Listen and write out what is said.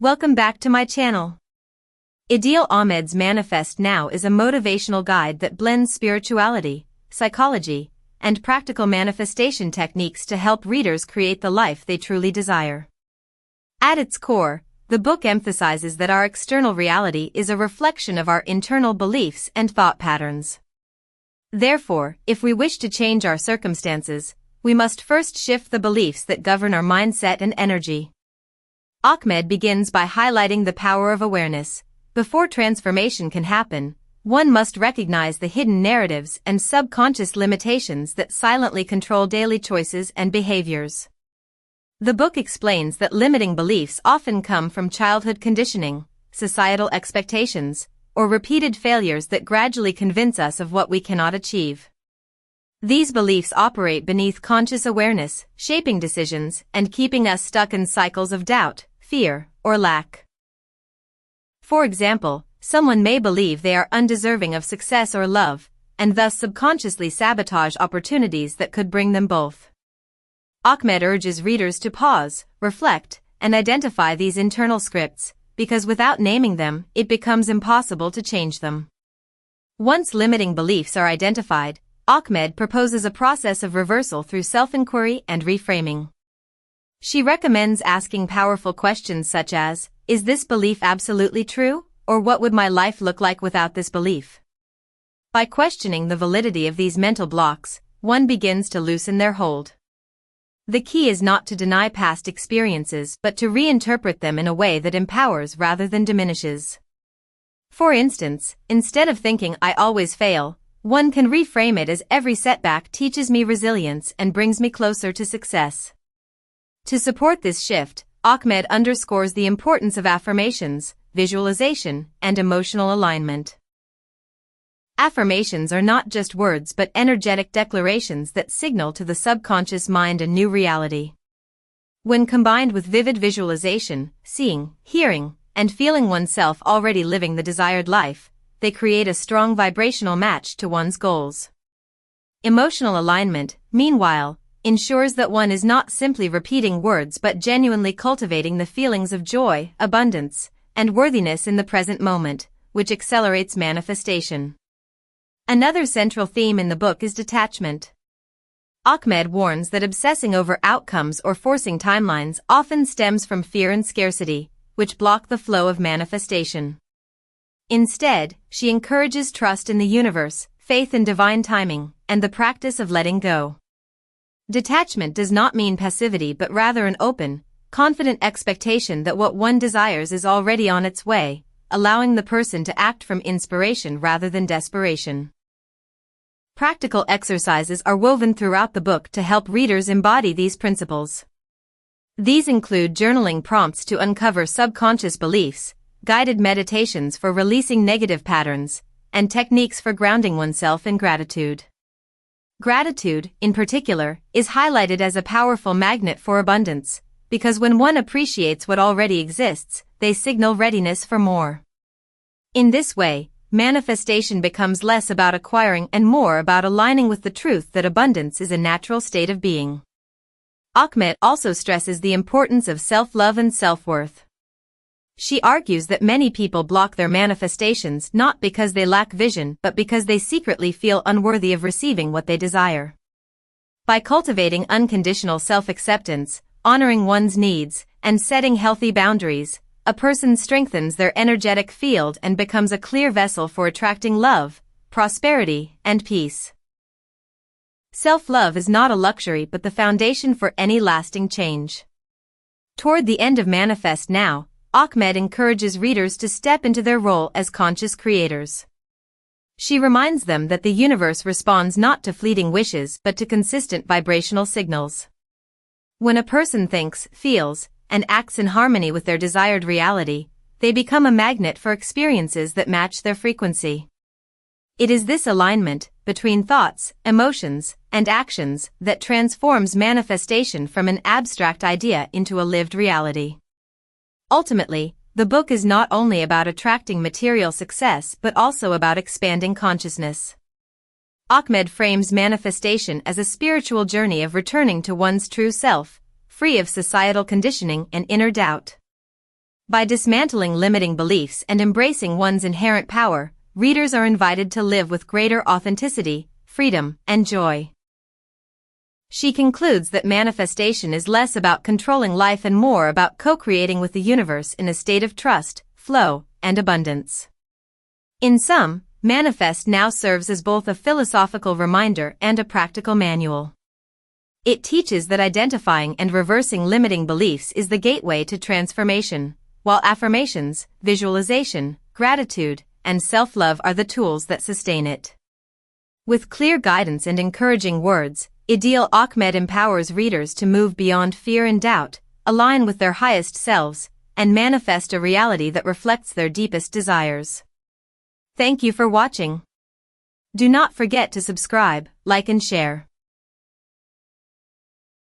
Welcome back to my channel. Idil Ahmed's Manifest Now is a motivational guide that blends spirituality, psychology, and practical manifestation techniques to help readers create the life they truly desire. At its core, the book emphasizes that our external reality is a reflection of our internal beliefs and thought patterns. Therefore, if we wish to change our circumstances, we must first shift the beliefs that govern our mindset and energy. Ahmed begins by highlighting the power of awareness. Before transformation can happen, one must recognize the hidden narratives and subconscious limitations that silently control daily choices and behaviors. The book explains that limiting beliefs often come from childhood conditioning, societal expectations, or repeated failures that gradually convince us of what we cannot achieve. These beliefs operate beneath conscious awareness, shaping decisions and keeping us stuck in cycles of doubt, fear, or lack. For example, someone may believe they are undeserving of success or love, and thus subconsciously sabotage opportunities that could bring them both. Ahmed urges readers to pause, reflect, and identify these internal scripts, because without naming them, it becomes impossible to change them. Once limiting beliefs are identified, Ahmed proposes a process of reversal through self-inquiry and reframing. She recommends asking powerful questions such as, is this belief absolutely true, or what would my life look like without this belief? By questioning the validity of these mental blocks, one begins to loosen their hold. The key is not to deny past experiences but to reinterpret them in a way that empowers rather than diminishes. For instance, instead of thinking I always fail, one can reframe it as every setback teaches me resilience and brings me closer to success. To support this shift, Ahmed underscores the importance of affirmations, visualization, and emotional alignment. Affirmations are not just words but energetic declarations that signal to the subconscious mind a new reality. When combined with vivid visualization, seeing, hearing, and feeling oneself already living the desired life, they create a strong vibrational match to one's goals. Emotional alignment, meanwhile, ensures that one is not simply repeating words but genuinely cultivating the feelings of joy, abundance, and worthiness in the present moment, which accelerates manifestation. Another central theme in the book is detachment. Ahmed warns that obsessing over outcomes or forcing timelines often stems from fear and scarcity, which block the flow of manifestation. Instead, she encourages trust in the universe, faith in divine timing, and the practice of letting go. Detachment does not mean passivity but rather an open, confident expectation that what one desires is already on its way, allowing the person to act from inspiration rather than desperation. Practical exercises are woven throughout the book to help readers embody these principles. These include journaling prompts to uncover subconscious beliefs, guided meditations for releasing negative patterns, and techniques for grounding oneself in gratitude. Gratitude, in particular, is highlighted as a powerful magnet for abundance, because when one appreciates what already exists, they signal readiness for more. In this way, manifestation becomes less about acquiring and more about aligning with the truth that abundance is a natural state of being. Ahmed also stresses the importance of self-love and self-worth. She argues that many people block their manifestations not because they lack vision but because they secretly feel unworthy of receiving what they desire. By cultivating unconditional self-acceptance, honoring one's needs, and setting healthy boundaries, a person strengthens their energetic field and becomes a clear vessel for attracting love, prosperity, and peace. Self-love is not a luxury but the foundation for any lasting change. Toward the end of Manifest Now, Ahmed encourages readers to step into their role as conscious creators. She reminds them that the universe responds not to fleeting wishes but to consistent vibrational signals. When a person thinks, feels, and acts in harmony with their desired reality, they become a magnet for experiences that match their frequency. It is this alignment between thoughts, emotions, and actions that transforms manifestation from an abstract idea into a lived reality. Ultimately, the book is not only about attracting material success but also about expanding consciousness. Ahmed frames manifestation as a spiritual journey of returning to one's true self, free of societal conditioning and inner doubt. By dismantling limiting beliefs and embracing one's inherent power, readers are invited to live with greater authenticity, freedom, and joy. She concludes that manifestation is less about controlling life and more about co-creating with the universe in a state of trust, flow, and abundance. In sum, Manifest now serves as both a philosophical reminder and a practical manual. It teaches that identifying and reversing limiting beliefs is the gateway to transformation, while affirmations, visualization, gratitude, and self-love are the tools that sustain it. With clear guidance and encouraging words, Idil Ahmed empowers readers to move beyond fear and doubt, align with their highest selves, and manifest a reality that reflects their deepest desires. Thank you for watching. Do not forget to subscribe, like and share.